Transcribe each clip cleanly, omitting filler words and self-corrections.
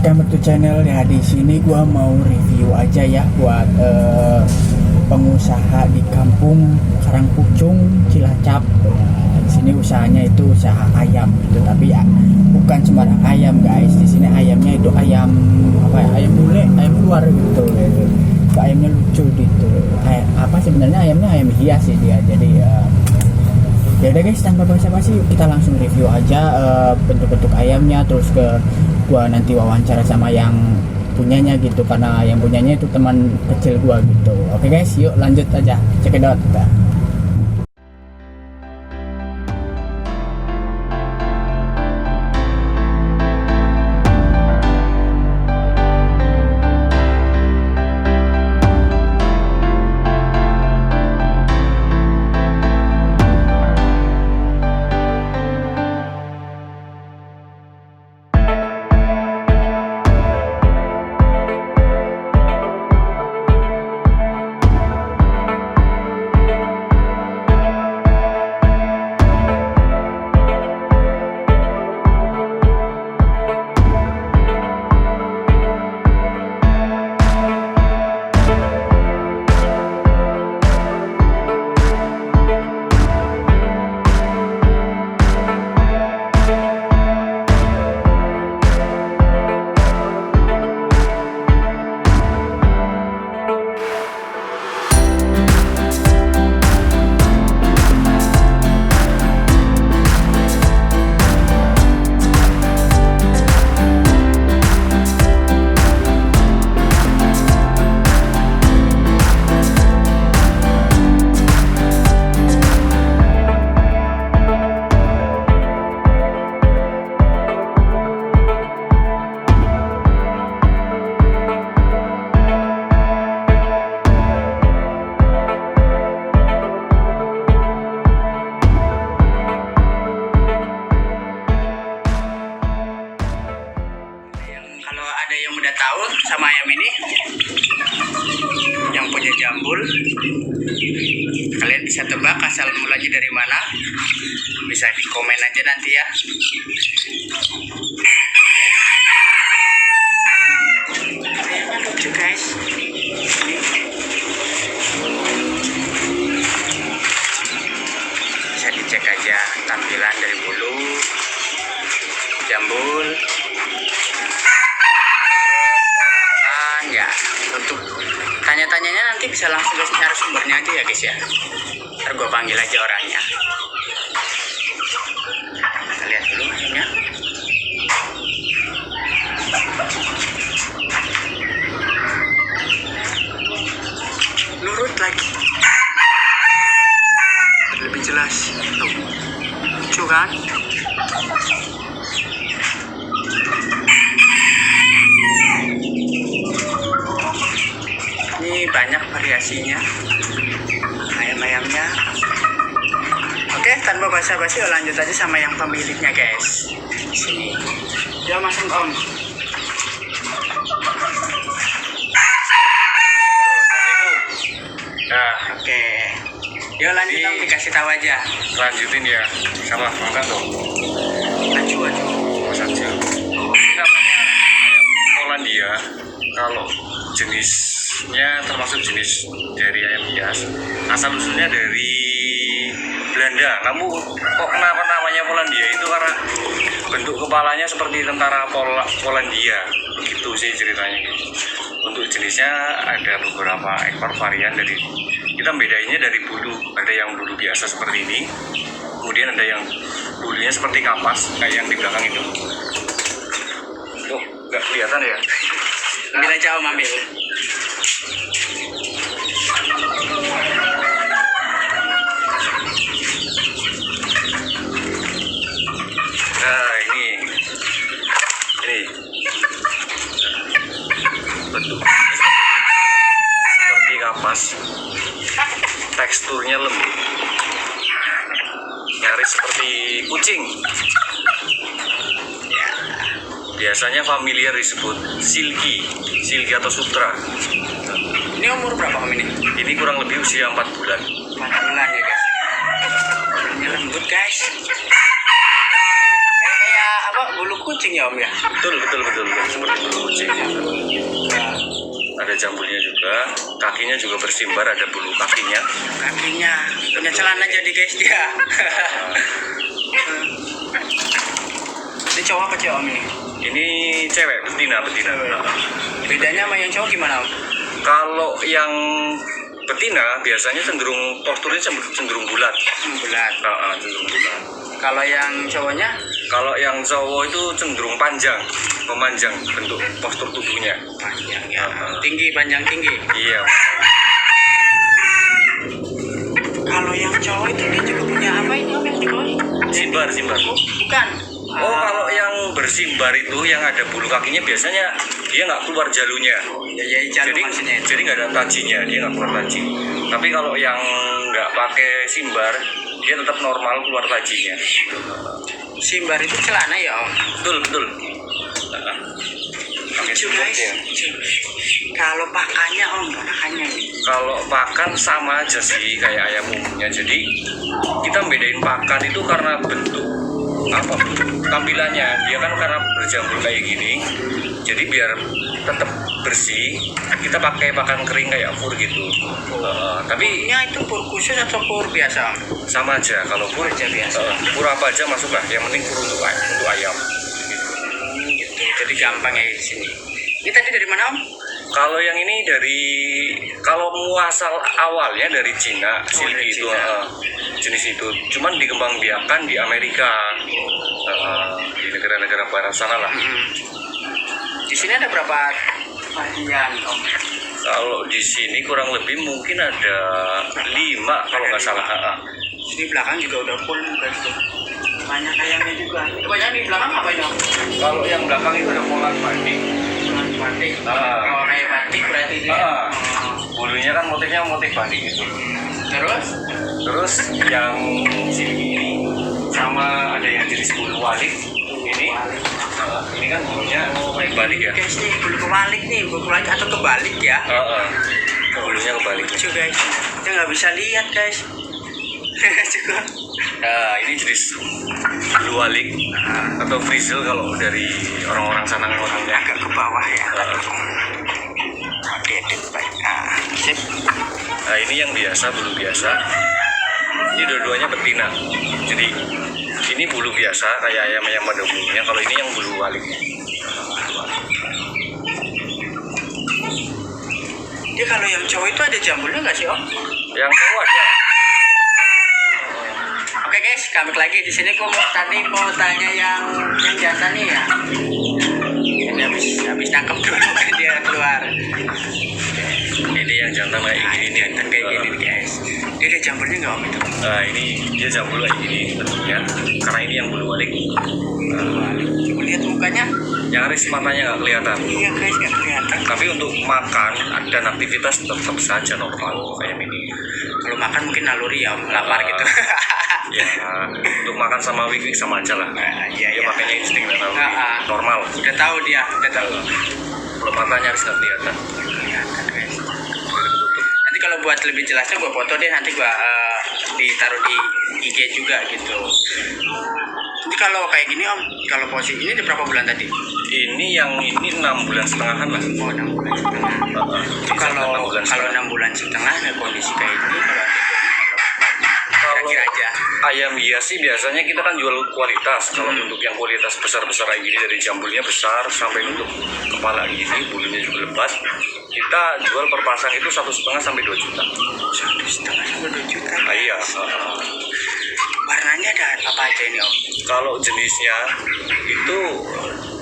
welcome back to channel ya. Di sini gua mau review aja ya buat pengusaha di kampung Karangpucung, Cilacap. Di sini usahanya itu usaha ayam gitu, tapi ya bukan sembarang ayam guys. Di sini ayamnya itu ayam apa ya? Ayam bule, ayam luar gitu. Ayamnya lucu gitu. Apa sebenarnya ayamnya ayam hias sih dia. Jadi ya udah guys, tanpa basa-basi kita langsung review aja bentuk-bentuk ayamnya, terus gua nanti wawancara sama yang punyanya gitu, karena yang punyanya itu teman kecil gua gitu. Oke guys, yuk lanjut aja, cekidot. Kalau ada yang udah tahu sama ayam ini, yang punya jambul, kalian bisa tebak asal mulanya dari mana? Bisa di komen aja nanti ya. Ayamnya lucu guys. Ini bisa dicek aja tampilan dari bulu, jambul. Ya, untuk tanya-tanyanya nanti bisa langsung ke narasumbernya aja ya guys ya. Ntar gue panggil aja orangnya. Kita lihat dulu ayamnya. Nurut lagi. Lebih jelas. Tuh. Lucu kan? Ini banyak variasinya ayam-ayamnya. Oke, tanpa basa-basi lanjut aja sama yang pemiliknya guys. Sini dia masuk om. Nah, Oke, yuk lanjut om, dikasih tahu aja. lanjutin ya. Sama makan dong. Aju. Mas Acil. Ini namanya ayam Polandia. Kalau jenisnya termasuk jenis dari ayam hias, asal usulnya dari Belanda. Namun kok kenapa namanya Polandia itu karena bentuk kepalanya seperti tentara Polandia. Begitu sih ceritanya. Untuk jenisnya ada beberapa ekor varian dari, kita bedainnya dari bulu. Ada yang bulu biasa seperti ini, kemudian ada yang bulunya seperti kapas kayak yang di belakang itu. Tuh, nggak kelihatan ya? Ambil aja om, ambil. Nah, ini bentuk seperti kapas, teksturnya lembut, nyaris seperti kucing. Ya, biasanya familiar disebut silky atau sutra. Ini umur berapa om ini? Ini kurang lebih usia 4 bulan. 4 bulan ya guys. Ini lembut guys. Kayak bulu kucing ya Om ya? Betul, seperti bulu kucing. Ada jambulnya juga, kakinya juga bersimbar, ada bulu kakinya. Kakinya punya celana jadi guys dia. Ini cowok apa cewek Om ini? Ini cewek, betina. Bedanya sama yang cowok gimana Om? Kalau yang betina biasanya cenderung posturnya cenderung bulat. Bulat. Cenderung bulat. Kalau yang cowoknya? Kalau yang cowok itu cenderung memanjang bentuk postur tubuhnya. Panjang ya. Tinggi, panjang tinggi. Iya. Kalau yang cowok itu dia juga punya apa ini Om yang dikoi? Simbar. Bukan. Kalau yang bersimbar itu yang ada bulu kakinya biasanya dia nggak keluar jalunya. Jadi nggak ada tajinya, dia nggak keluar taji. Tapi kalau yang nggak pakai simbar, dia tetap normal keluar tajinya. Simbar itu celana ya Om? Betul. Pakai simbar ya. Kalau pakannya Om, pakannya. Kalau pakan sama aja sih kayak ayam umumnya. Jadi kita bedain pakan itu karena bentuk tampilannya. Dia kan karena berjambul kayak gini, jadi biar tetap bersih kita pakai pakan kering kayak fur gitu. Tapi itu fur khusus atau fur biasa Om? sama aja, kalau fur aja biasa. Fur apa aja masuk lah, yang penting fur untuk ayam gitu. Jadi gampang ya di sini. Ini tadi dari mana Om? Kalau yang ini kalau muasal awalnya dari Cina, silky itu jenis itu, cuman dikembangbiakan di Amerika, di negara-negara barat sana lah. Di sini ada berapa varian Om? Kalau di sini kurang lebih mungkin ada 5 kalau nggak salah. Di belakang juga udah full guys. Banyak ayamnya juga. Banyak di belakang apa ya? Kalau yang belakang itu ada polan batik. Kalau kayak batik berarti itu ya? Bulunya kan motifnya motif batik gitu. Terus yang sini ini sama ada yang jenis bulu walik ini kan bulunya kebalik ya. Guys nih bulu kebalik atau kebalik ya? Bulunya kebalik. Lucu guys, kita nggak bisa lihat guys. Ini jenis bulu walik atau frizzle kalau dari orang-orang sana ngomongnya. Agak ke bawah ya. Oke, baik. Sip. Nah ini yang biasa, bulu biasa. Ini dua-duanya betina. Jadi ini bulu biasa kayak ayam pada umumnya. Kalau ini yang bulu walik. Dia kalau yang cowok itu ada jambulnya nggak sih Om? Yang cowok ada. Oke guys, balik lagi di sini. Aku mau tanya yang jantan nih ya. Ini habis nangkep dulu dia keluar. Ini yang jantan kayak gini nih. Jantan kayak gini nih guys. Dia ada jambulnya nggak Om itu? Ini dia jambul kayak gini bentuknya. Karena ini yang bulu walik. Lihat mukanya. Nyaris matanya nggak kelihatan. Iya guys, nggak kelihatan. Tapi untuk makan dan aktivitas tetap saja normal kayak ini. Kalau makan mungkin naluri ya, lapar gitu. Ya, untuk makan sama wik sama aja lah. Iya. Dia makanya insting dan naluri. Normal. Udah tahu. Kalau matanya harus nggak kelihatan. Kelihatan guys. Nanti kalau buat lebih jelasnya gue foto deh, nanti gue ditaruh di IG juga gitu. Jadi kalau kayak gini Om, kalau posisi ini berapa bulan tadi? Ini 6 bulan setengahan lah. Oh 6 bulan setengah. Kalau 6 bulan setengah ada kondisi kayak gini, kalau kira-kira aja. Ayam hias sih biasanya kita kan jual kualitas. Kalau untuk yang kualitas besar-besar kayak gini, dari jambulnya besar sampai untuk kepala gini, bulunya juga lebat, kita jual per pasang itu 1,5 sampai 2 juta. 1,5 sampai 2 juta. Iya. Warnanya ada apa aja ini Om? Kalau jenisnya itu,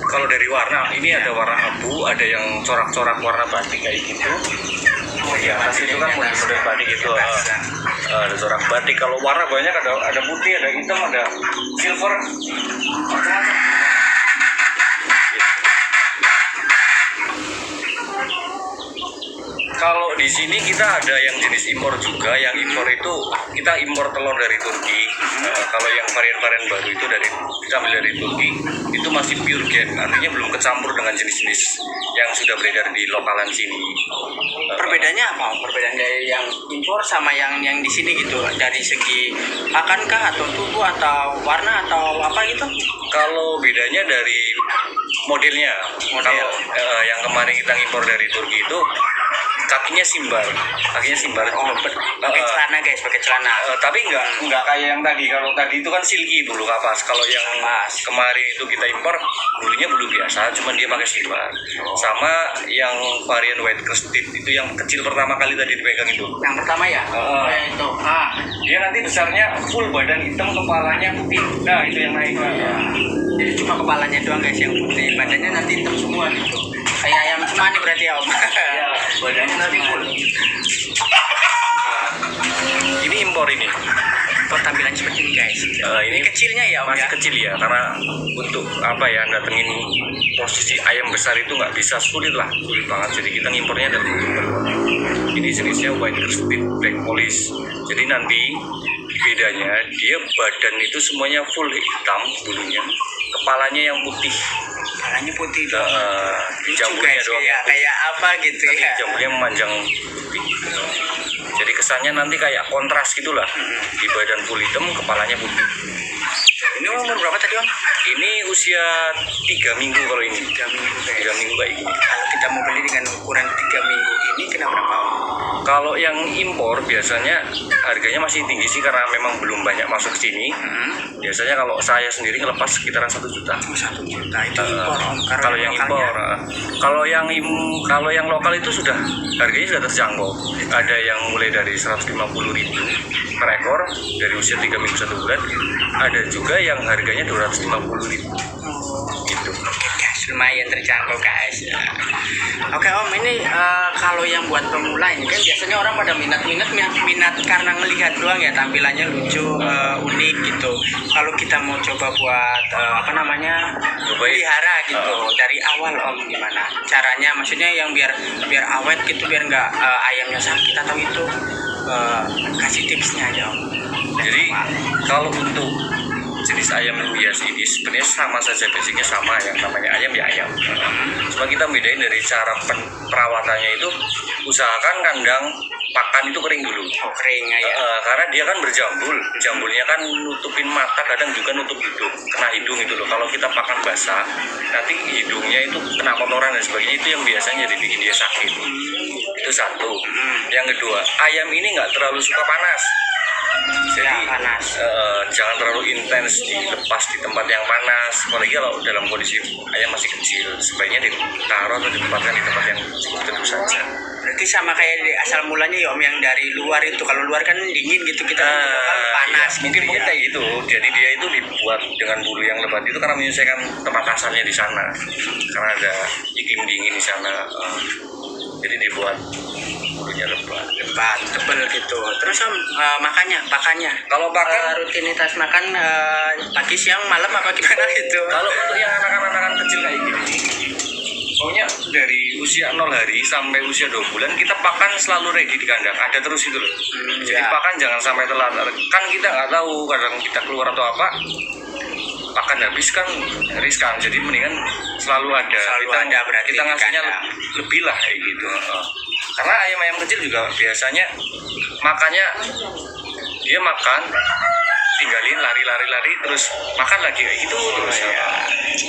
kalau dari warna ini ada warna abu, ada yang corak-corak warna batik kayak gitu. Di atas itu kan model batik gitu. Ada corak batik. Kalau warna banyak, ada putih, ada hitam, ada silver, macam-macam. Kalau di sini kita ada yang jenis impor juga. Yang impor itu kita impor telur dari Turki. Kalau yang varian-varian baru itu kita ambil dari Turki, itu masih pure gen, artinya belum kecampur dengan jenis-jenis yang sudah beredar di lokalan sini. Perbedaannya apa? Perbedaan dari yang impor sama yang di sini gitu, dari segi akankah atau tubuh atau warna atau apa gitu? Kalau bedanya dari modelnya. Kalau yang kemarin kita impor dari Turki itu kakinya simbar. Oh, pakai celana guys, pakai celana. Tapi nggak kayak yang tadi. Kalau tadi itu kan silky bulu kapas. Kalau yang kemarin itu kita impor bulunya bulu biasa, cuman dia pakai simbar. Sama yang varian white crested itu yang kecil pertama kali tadi dipegang itu. Yang pertama ya? Itu. Dia nanti besarnya full badan hitam, kepalanya putih. Nah itu yang naik. Jadi cuma kepalanya doang guys yang putih, badannya nanti hitam semua gitu. Kayak ayam cemani berarti ya om. Ya, badannya nanti full. Ini impor ini. Kok tampilannya seperti ini guys? Ini kecilnya ya om masih ya? kecil ya, karena untuk apa ya, datengin posisi ayam besar itu nggak bisa, sulit banget. Jadi kita ngimpornya dari impor. Ini jenisnya white crested black polish. Jadi nanti bedanya dia badan itu semuanya full hitam bulunya, kepalanya yang putih. Kepalanya putih dong. Jamburnya doang. Ya, kayak apa gitu ya? Jamburnya memanjang putih. Jadi kesannya nanti kayak kontras gitulah. Di badan full hitam, kepalanya putih. Ini umur berapa tadi om? Ini usia 3 minggu kalau ini. 3 minggu guys. 3 minggu kayak gini. Kalau kita mau beli dengan ukuran 3 minggu ini kena berapa om? Kalau yang impor biasanya harganya masih tinggi sih, karena memang belum banyak masuk ke sini. Biasanya kalau saya sendiri ngelepas sekitaran 1 juta. 1 juta itu impor om. Kalau yang impor, kalau yang lokal itu sudah harganya sudah terjangkau. Ada yang mulai dari 150.000 per ekor dari usia 3 minggu 1 bulan. Ada juga yang harganya 250.000 gitu. Lumayan terjangkau guys. Oke om, ini kalau yang buat pemula ini kan biasanya orang pada minat karena ngelihat doang ya, tampilannya lucu, unik gitu. Kalau kita mau coba buat pelihara gitu dari awal om, gimana caranya? Maksudnya yang biar awet gitu, biar nggak ayamnya sakit atau itu, kasih tipsnya aja om. Jadi kalau untuk jenis ayam hias ini sebenarnya sama saja, basicnya sama, yang namanya ayam ya ayam. Cuma kita bedain dari cara perawatannya itu, usahakan kandang pakan itu kering dulu. Kering ya. Karena dia kan berjambul, jambulnya kan nutupin mata, kadang juga nutup hidung, kena hidung itu loh. Kalau kita pakan basah, nanti hidungnya itu kena kotoran dan sebagainya, itu yang biasanya jadi bikin dia sakit. Itu satu. Yang kedua, ayam ini nggak terlalu suka panas. Jadi jangan terlalu intens dilepas di tempat yang panas, apalagi kalau dalam kondisi ayam masih kecil. Sebaiknya ditaruh atau ditempatkan di tempat yang cukup teduh saja. Berarti sama kayak di asal mulanya ya om, yang dari luar itu. Kalau luar kan dingin gitu, kita panas. Iya, mungkin kayak gitu. Jadi dia itu dibuat dengan bulu yang lebat itu karena menyesuaikan tempat asalnya di sana. Karena ada iklim dingin di sana. Jadi dibuat bulunya lebat, tebel gitu. Terus om, pakannya. Kalau pakan rutinitas makan pagi, siang, malam apa gimana gitu? Kalau untuk yang anak-anak kecil kayak gini, pokoknya dari usia 0 hari sampai usia 2 bulan kita pakan selalu ready di kandang, ada terus itu loh. Jadi pakan jangan sampai telat. Kan kita nggak tahu, kadang kita keluar atau apa, pakan habis kan riskan. Jadi mendingan selalu ada. Berarti kita ngasihnya lebih lah kayak gitu. Karena ayam-ayam kecil juga biasanya makannya, dia makan tinggalin lari terus makan lagi kayak gitu terus ya.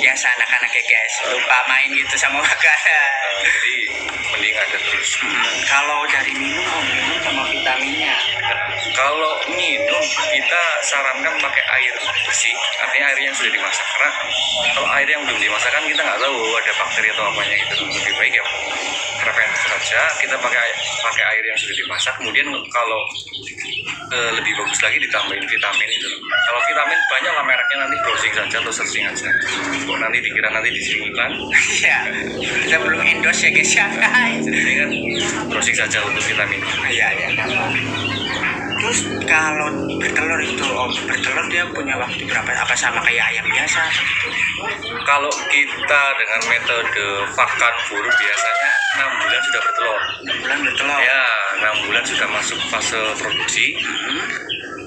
Biasa anak-anak ya guys, lupa main gitu sama makanan. Jadi mending ada terus. Kalau dari minum sama vitaminnya. Kalau minum kita sarankan pakai air bersih, artinya air yang sudah dimasak. Karena kalau air yang belum dimasak kan kita nggak tahu ada bakteri atau apanya gitu. Lebih baik ya preventif saja, kita pakai air yang sudah dimasak. Kemudian kalau lebih bagus lagi ditambahin vitamin itu. Kalau vitamin banyak lah mereknya, nanti browsing saja atau searching aja. Kok nanti dikira nanti di sini iklan. Iya, kita belum endorse ya guys ya. Jadi kan browsing saja untuk vitamin. Iya. Terus kalau bertelur itu om, bertelur dia punya waktu berapa? Apa sama kayak ayam biasa? Kalau kita dengan metode pakan full biasanya 6 bulan sudah bertelur. 6 bulan bertelur. Ya, 6 bulan sudah masuk fase produksi.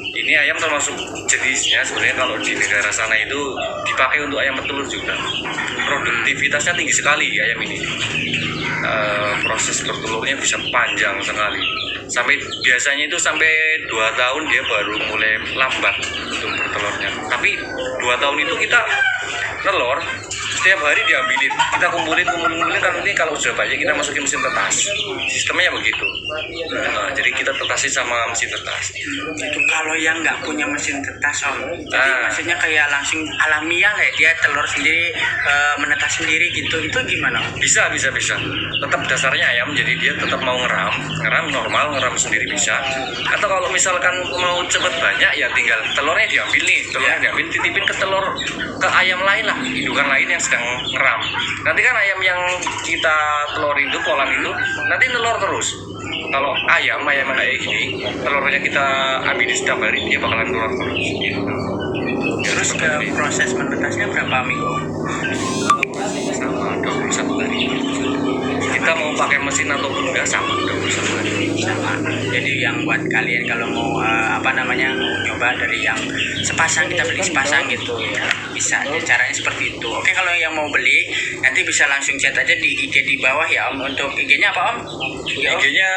Ini ayam termasuk jenisnya sebenarnya kalau di negara sana itu dipakai untuk ayam petelur juga. Produktivitasnya tinggi sekali ayam ini. Proses bertelurnya bisa panjang sekali. Biasanya itu sampai 2 tahun dia baru mulai lambat untuk bertelurnya. Tapi 2 tahun itu kita telur setiap hari diambilin, kita kumpulin kan, nanti kalau sudah banyak kita masukin mesin tetas. Sistemnya begitu. Jadi kita tetasin sama mesin tetas. Itu kalau yang nggak punya mesin tetas Om, jadi maksudnya kayak langsung alamiah ya, dia telur sendiri, menetas sendiri gitu, itu gimana? Bisa. Tetap dasarnya ayam, jadi dia tetap mau ngeram normal, ngeram sendiri bisa. Atau kalau misalkan mau cepet banyak ya tinggal telurnya diambil nih, diambil titipin ke ayam lain lah, indukan lain yang sedang ngeram. Nanti kan ayam yang kita telorin itu, polan itu, nanti telur terus. Kalau ayam kayak gini, telurnya kita ambil di setiap hari, dia bakalan telur terus. Gitu. Terus ke proses menetasnya berapa minggu? Sama 21 hari. Kita mau pakai mesin ataupun enggak sama 21 hari. Sama. Jadi yang buat kalian kalau mau mau nyoba dari yang sepasang, kita beli sepasang gitu ya, bisa. Caranya seperti itu. Oke, kalau yang mau beli nanti bisa langsung chat aja di IG di bawah ya Om. Untuk IG-nya apa Om? IG-nya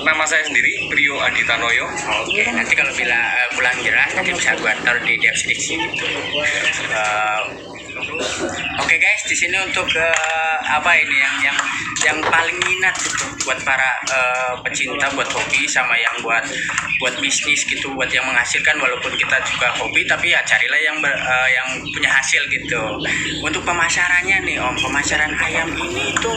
nama saya sendiri, Priyo Aditanoyo. Oke, nanti kalau pulang jelas nanti bisa gua taruh di deskripsi gitu. Oke guys, di sini untuk apa ini yang paling minat gitu buat para pecinta, buat hobi sama yang buat bisnis gitu, buat yang menghasilkan, walaupun kita juga hobi tapi ya carilah yang punya hasil gitu. Untuk pemasarannya nih Om, pemasaran ayam ini itu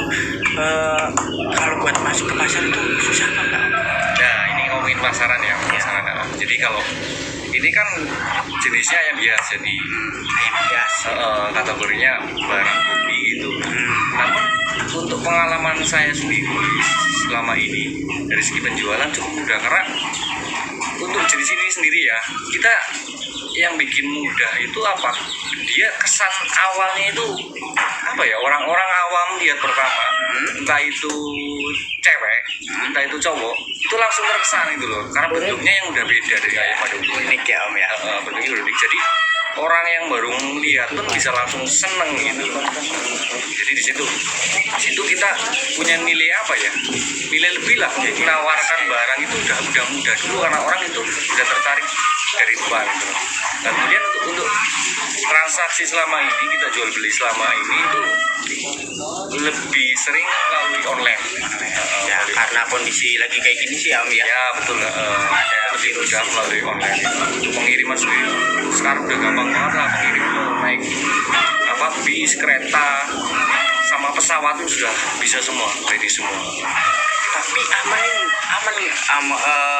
kalau buat masuk ke pasar itu susah nggak Om? Nah, ini ngomongin pasaran ya, pasaran. Jadi kalau ini kan jenisnya ayam bias, jadi Ayam bias. kategorinya barang hobi gitu. Namun untuk pengalaman saya sendiri selama ini dari segi penjualan cukup mudah, karena untuk jenis ini sendiri ya, kita yang bikin mudah itu apa? Dia kesan awalnya itu apa ya, orang-orang awam lihat pertama, entah itu cewek, entah itu cowok, itu langsung terkesan itu loh, karena bentuknya yang udah beda dari ayam pada umumnya. Unik ya Om ya. Bentuknya unik, jadi orang yang baru melihat pun bisa langsung seneng gitu. Jadi di situ kita punya nilai apa ya, nilai lebih lah untuk menawarkan barang itu udah mudah dulu, karena orang itu udah tertarik dari luar gitu. Dan kemudian untuk transaksi selama ini, kita jual beli selama ini itu lebih sering melalui online. Ya, karena kondisi lagi kayak gini sih Om ya. Ya betul, ada lebih mudah melalui online. Untuk pengiriman sendiri sekarang udah gampang banget lah, pengiriman naik bis, kereta, sama pesawat itu sudah bisa semua, ready semua. Tapi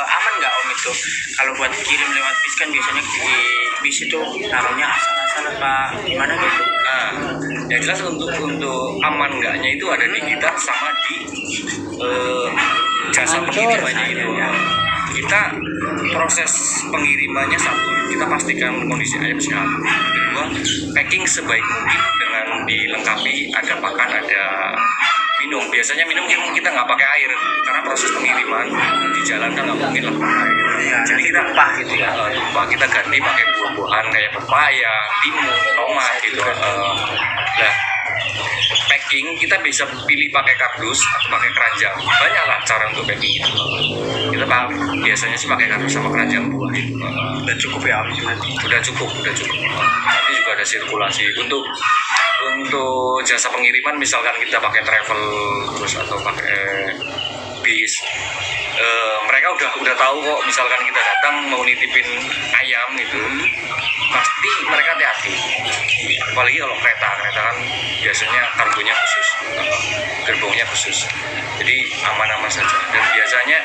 aman nggak Om itu kalau buat kirim lewat bis? Kan biasanya di bis itu taruhnya asal-asal apa gimana gitu. Nah, yang jelas untuk aman enggaknya itu ada di kita sama di jasa pengirimannya itu. Kita proses pengirimannya satu, kita pastikan kondisi ayam sehat. Kedua, packing sebaik mungkin dengan dilengkapi ada pakan, ada minum. Biasanya minum kita nggak pakai air karena proses pengiriman di jalan kan nggak mungkin lah pakai air. Ya, Jadi kita tumpah gitu ya. tumpah, kita ganti pakai buah-buahan kayak pepaya, timun, tomat gitu. Nah, packing kita bisa pilih pakai kardus atau pakai keranjang. Banyaklah cara untuk packing itu. Kita biasanya sih pakai kardus sama keranjang buah itu. Udah cukup ya Om? Udah cukup. Nanti juga ada sirkulasi untuk jasa pengiriman, misalkan kita pakai travel terus atau pakai bis, mereka udah tahu kok, misalkan kita datang mau nitipin ayam itu pasti mereka hati-hati, apalagi kalau kereta kan biasanya kargonya khusus, gerbongnya khusus, jadi aman-aman saja. Dan biasanya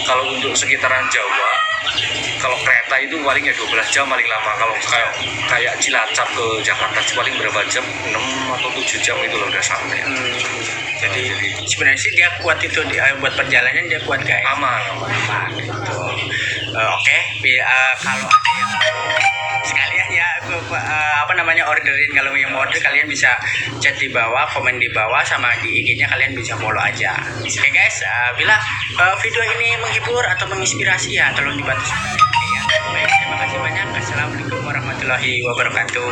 kalau untuk sekitaran Jawa, kalau kereta itu paling ya 12 jam paling lama. Kalau kayak Cilacap ke Jakarta paling berapa jam, 6 atau 7 jam itu loh udah sampai. Jadi sebenarnya sih dia kuat itu, buat perjalanan dia kuat guys. Aman. Gitu. Oke, kalau ada yang sekalian ya, gue apa namanya orderin. Kalau yang mau order kalian bisa chat di bawah, komen di bawah, sama di IG-nya kalian bisa follow aja. Oke guys, bila video ini menghibur atau menginspirasi ya tolong dibantu support ya. Baik, terima kasih banyak. Assalamualaikum warahmatullahi wabarakatuh.